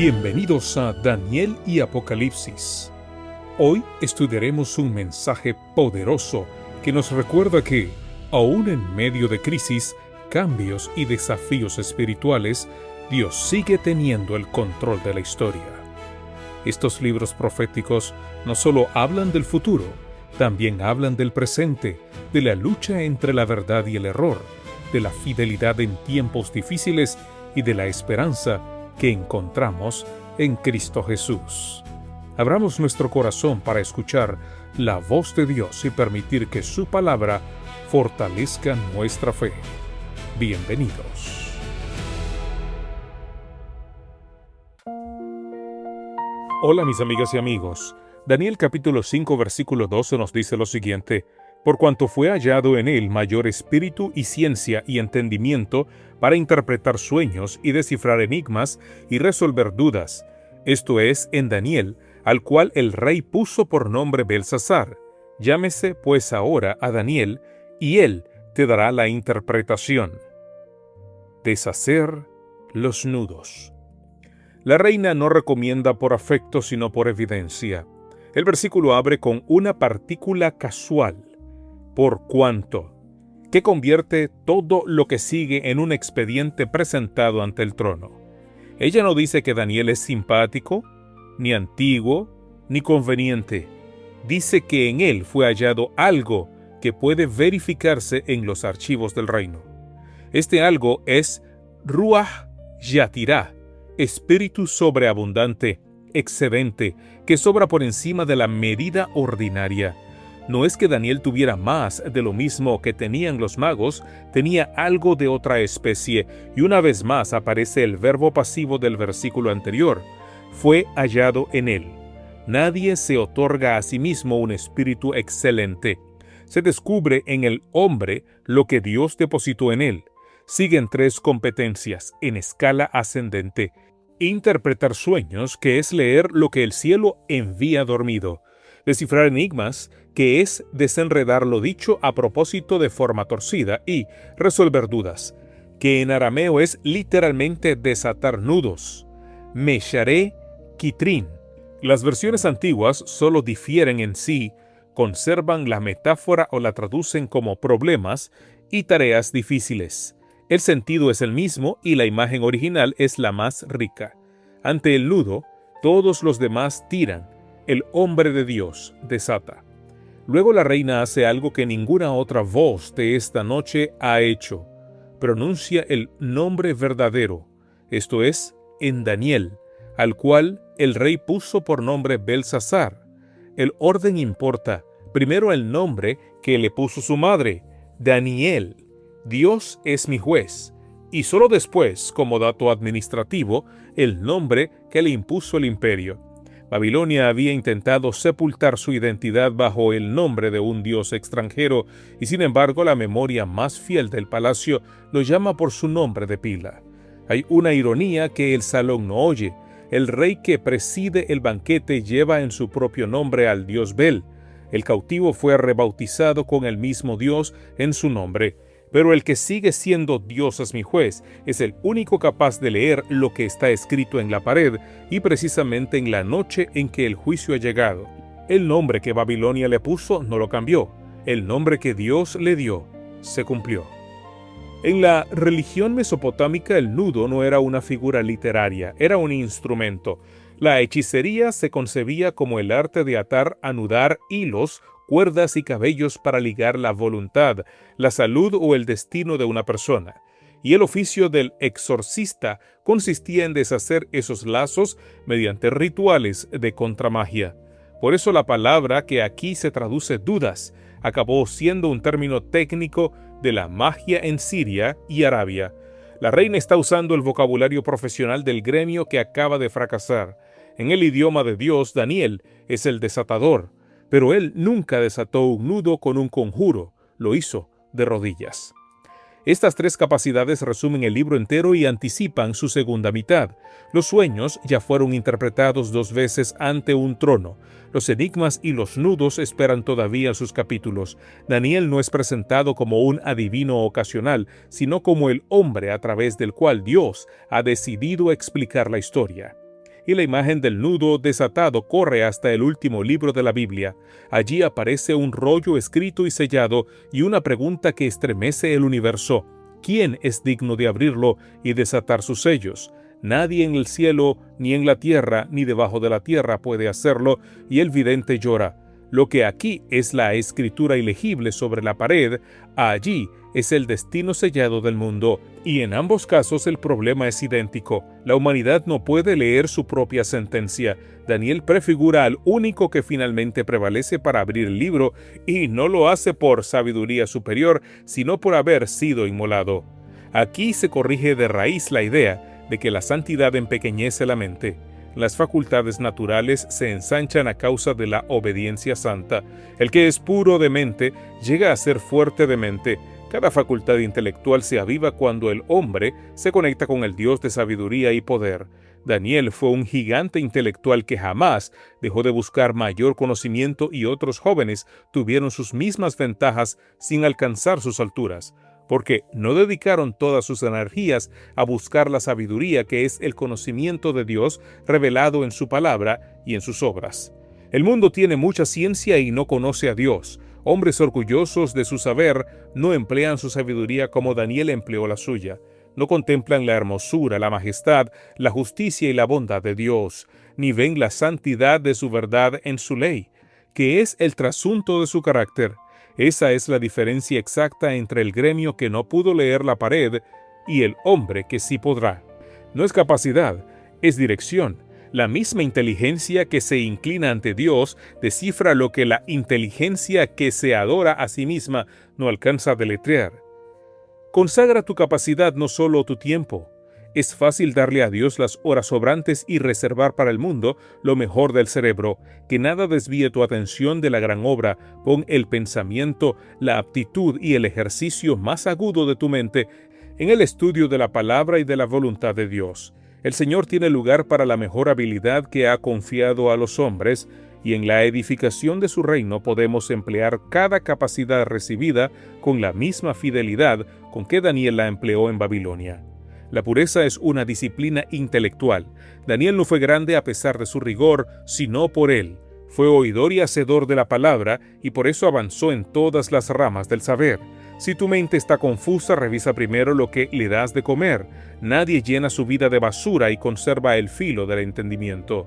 Bienvenidos a Daniel y Apocalipsis. Hoy estudiaremos un mensaje poderoso que nos recuerda que, aún en medio de crisis, cambios y desafíos espirituales, Dios sigue teniendo el control de la historia. Estos libros proféticos no solo hablan del futuro, también hablan del presente, de la lucha entre la verdad y el error, de la fidelidad en tiempos difíciles y de la esperanza que encontramos en Cristo Jesús. Abramos nuestro corazón para escuchar la voz de Dios y permitir que su palabra fortalezca nuestra fe. Bienvenidos. Hola mis amigas y amigos. Daniel capítulo 5 versículo 12 nos dice lo siguiente: por cuanto fue hallado en él mayor espíritu y ciencia y entendimiento para interpretar sueños y descifrar enigmas y resolver dudas. Esto es, en Daniel, al cual el rey puso por nombre Belsasar. Llámese pues ahora a Daniel, y él te dará la interpretación. Deshacer los nudos. La reina no recomienda por afecto sino por evidencia. El versículo abre con una partícula casual, por cuanto, que convierte todo lo que sigue en un expediente presentado ante el trono. Ella no dice que Daniel es simpático, ni antiguo, ni conveniente. Dice que en él fue hallado algo que puede verificarse en los archivos del reino. Este algo es Ruach Yatirá, espíritu sobreabundante, excedente, que sobra por encima de la medida ordinaria. No es que Daniel tuviera más de lo mismo que tenían los magos, tenía algo de otra especie, y una vez más aparece el verbo pasivo del versículo anterior. Fue hallado en él. Nadie se otorga a sí mismo un espíritu excelente. Se descubre en el hombre lo que Dios depositó en él. Siguen tres competencias en escala ascendente. Interpretar sueños, que es leer lo que el cielo envía dormido. Descifrar enigmas, que es desenredar lo dicho a propósito de forma torcida, y resolver dudas, que en arameo es literalmente desatar nudos. Mesharé Kitrin. Las versiones antiguas solo difieren en sí, conservan la metáfora o la traducen como problemas y tareas difíciles. El sentido es el mismo y la imagen original es la más rica. Ante el nudo, todos los demás tiran. El hombre de Dios desata. Luego la reina hace algo que ninguna otra voz de esta noche ha hecho. Pronuncia el nombre verdadero, esto es, en Daniel, al cual el rey puso por nombre Belsasar. El orden importa. Primero el nombre que le puso su madre, Daniel. Dios es mi juez. Y solo después, como dato administrativo, el nombre que le impuso el imperio. Babilonia había intentado sepultar su identidad bajo el nombre de un dios extranjero, y sin embargo la memoria más fiel del palacio lo llama por su nombre de pila. Hay una ironía que el salón no oye. El rey que preside el banquete lleva en su propio nombre al dios Bel. El cautivo fue rebautizado con el mismo dios en su nombre. Pero el que sigue siendo Dios es mi juez es el único capaz de leer lo que está escrito en la pared, y precisamente en la noche en que el juicio ha llegado. El nombre que Babilonia le puso no lo cambió. El nombre que Dios le dio se cumplió. En la religión mesopotámica el nudo no era una figura literaria, era un instrumento. La hechicería se concebía como el arte de atar, anudar hilos, cuerdas y cabellos para ligar la voluntad, la salud o el destino de una persona. Y el oficio del exorcista consistía en deshacer esos lazos mediante rituales de contramagia. Por eso la palabra que aquí se traduce dudas acabó siendo un término técnico de la magia en Siria y Arabia. La reina está usando el vocabulario profesional del gremio que acaba de fracasar. En el idioma de Dios, Daniel es el desatador. Pero él nunca desató un nudo con un conjuro, lo hizo de rodillas. Estas tres capacidades resumen el libro entero y anticipan su segunda mitad. Los sueños ya fueron interpretados 2 veces ante un trono. Los enigmas y los nudos esperan todavía sus capítulos. Daniel no es presentado como un adivino ocasional, sino como el hombre a través del cual Dios ha decidido explicar la historia. y la imagen del nudo desatado corre hasta el último libro de la Biblia. Allí aparece un rollo escrito y sellado y una pregunta que estremece el universo. ¿Quién es digno de abrirlo y desatar sus sellos? Nadie en el cielo, ni en la tierra, ni debajo de la tierra puede hacerlo, y el vidente llora. Lo que aquí es la escritura ilegible sobre la pared, allí es el destino sellado del mundo, y en ambos casos el problema es idéntico. La humanidad no puede leer su propia sentencia. Daniel prefigura al único que finalmente prevalece para abrir el libro, y no lo hace por sabiduría superior, sino por haber sido inmolado. Aquí se corrige de raíz la idea de que la santidad empequeñece la mente. Las facultades naturales se ensanchan a causa de la obediencia santa. El que es puro de mente llega a ser fuerte de mente. Cada facultad intelectual se aviva cuando el hombre se conecta con el Dios de sabiduría y poder. Daniel fue un gigante intelectual que jamás dejó de buscar mayor conocimiento, y otros jóvenes tuvieron sus mismas ventajas sin alcanzar sus alturas, porque no dedicaron todas sus energías a buscar la sabiduría que es el conocimiento de Dios revelado en su palabra y en sus obras. El mundo tiene mucha ciencia y no conoce a Dios. Hombres orgullosos de su saber no emplean su sabiduría como Daniel empleó la suya. No contemplan la hermosura, la majestad, la justicia y la bondad de Dios, ni ven la santidad de su verdad en su ley, que es el trasunto de su carácter. Esa es la diferencia exacta entre el gremio que no pudo leer la pared y el hombre que sí podrá. No es capacidad, es dirección. La misma inteligencia que se inclina ante Dios descifra lo que la inteligencia que se adora a sí misma no alcanza a deletrear. Consagra tu capacidad, no solo tu tiempo. Es fácil darle a Dios las horas sobrantes y reservar para el mundo lo mejor del cerebro. Que nada desvíe tu atención de la gran obra. Pon el pensamiento, la aptitud y el ejercicio más agudo de tu mente en el estudio de la palabra y de la voluntad de Dios. El Señor tiene lugar para la mejor habilidad que ha confiado a los hombres, y en la edificación de su reino podemos emplear cada capacidad recibida con la misma fidelidad con que Daniel la empleó en Babilonia. La pureza es una disciplina intelectual. Daniel no fue grande a pesar de su rigor, sino por él. Fue oidor y hacedor de la palabra, y por eso avanzó en todas las ramas del saber. Si tu mente está confusa, revisa primero lo que le das de comer. Nadie llena su vida de basura y conserva el filo del entendimiento.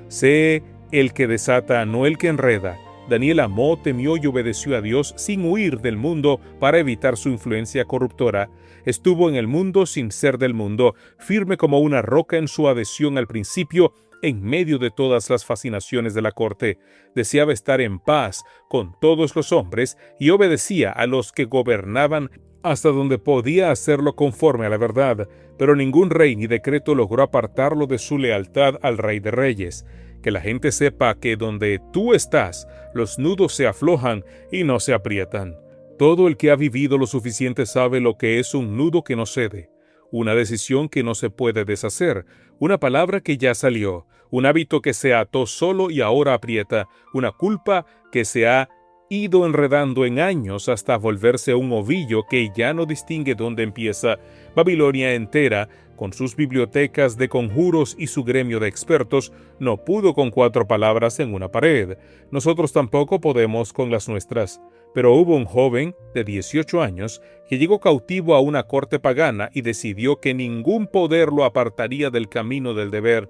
Sé el que desata, no el que enreda. Daniel amó, temió y obedeció a Dios sin huir del mundo para evitar su influencia corruptora. Estuvo en el mundo sin ser del mundo, firme como una roca en su adhesión al principio, en medio de todas las fascinaciones de la corte. Deseaba estar en paz con todos los hombres y obedecía a los que gobernaban hasta donde podía hacerlo conforme a la verdad, pero ningún rey ni decreto logró apartarlo de su lealtad al Rey de Reyes. Que la gente sepa que donde tú estás, los nudos se aflojan y no se aprietan. Todo el que ha vivido lo suficiente sabe lo que es un nudo que no cede, una decisión que no se puede deshacer, una palabra que ya salió, un hábito que se ató solo y ahora aprieta, una culpa que se ha ido enredando en años hasta volverse un ovillo que ya no distingue dónde empieza. Babilonia entera, con sus bibliotecas de conjuros y su gremio de expertos, no pudo con 4 palabras en una pared. Nosotros tampoco podemos con las nuestras. Pero hubo un joven de 18 años que llegó cautivo a una corte pagana y decidió que ningún poder lo apartaría del camino del deber,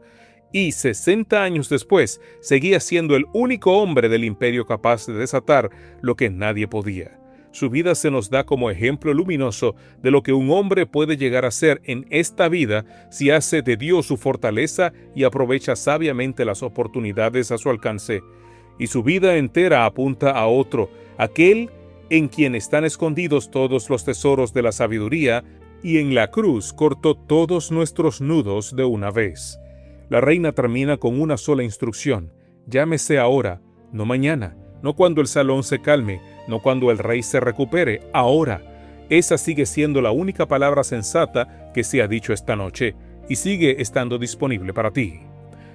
y 60 años después seguía siendo el único hombre del imperio capaz de desatar lo que nadie podía. Su vida se nos da como ejemplo luminoso de lo que un hombre puede llegar a ser en esta vida si hace de Dios su fortaleza y aprovecha sabiamente las oportunidades a su alcance. Y su vida entera apunta a otro, aquel en quien están escondidos todos los tesoros de la sabiduría, y en la cruz cortó todos nuestros nudos de una vez. La reina termina con una sola instrucción: llámese ahora, no mañana, no cuando el salón se calme, no cuando el rey se recupere, ahora. Esa sigue siendo la única palabra sensata que se ha dicho esta noche, y sigue estando disponible para ti.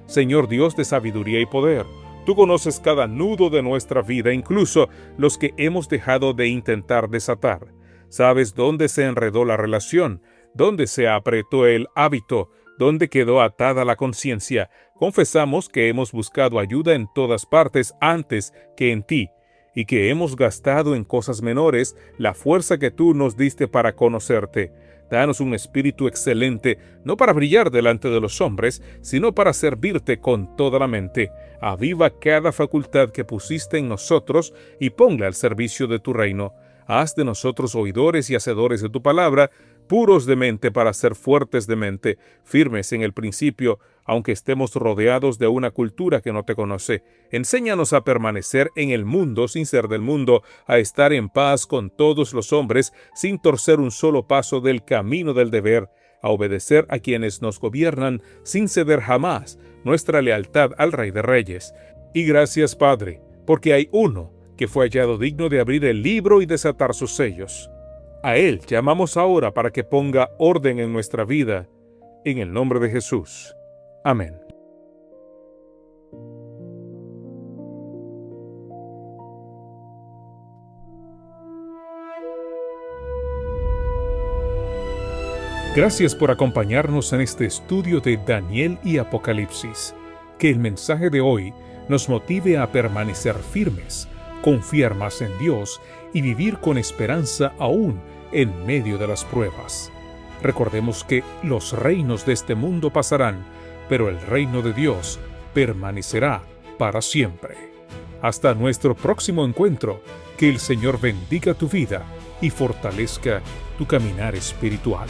Señor Dios de sabiduría y poder, tú conoces cada nudo de nuestra vida, incluso los que hemos dejado de intentar desatar. Sabes dónde se enredó la relación, dónde se apretó el hábito, donde quedó atada la conciencia. Confesamos que hemos buscado ayuda en todas partes antes que en ti, y que hemos gastado en cosas menores la fuerza que tú nos diste para conocerte. Danos un espíritu excelente, no para brillar delante de los hombres, sino para servirte con toda la mente. Aviva cada facultad que pusiste en nosotros y ponla al servicio de tu reino. Haz de nosotros oidores y hacedores de tu palabra, puros de mente para ser fuertes de mente, firmes en el principio, aunque estemos rodeados de una cultura que no te conoce. Enséñanos a permanecer en el mundo sin ser del mundo, a estar en paz con todos los hombres, sin torcer un solo paso del camino del deber, a obedecer a quienes nos gobiernan, sin ceder jamás nuestra lealtad al Rey de Reyes. Y gracias, Padre, porque hay uno que fue hallado digno de abrir el libro y desatar sus sellos. A Él llamamos ahora para que ponga orden en nuestra vida, en el nombre de Jesús. Amén. Gracias por acompañarnos en este estudio de Daniel y Apocalipsis. Que el mensaje de hoy nos motive a permanecer firmes, confiar más en Dios y vivir con esperanza aún en medio de las pruebas. Recordemos que los reinos de este mundo pasarán, pero el reino de Dios permanecerá para siempre. Hasta nuestro próximo encuentro, que el Señor bendiga tu vida y fortalezca tu caminar espiritual.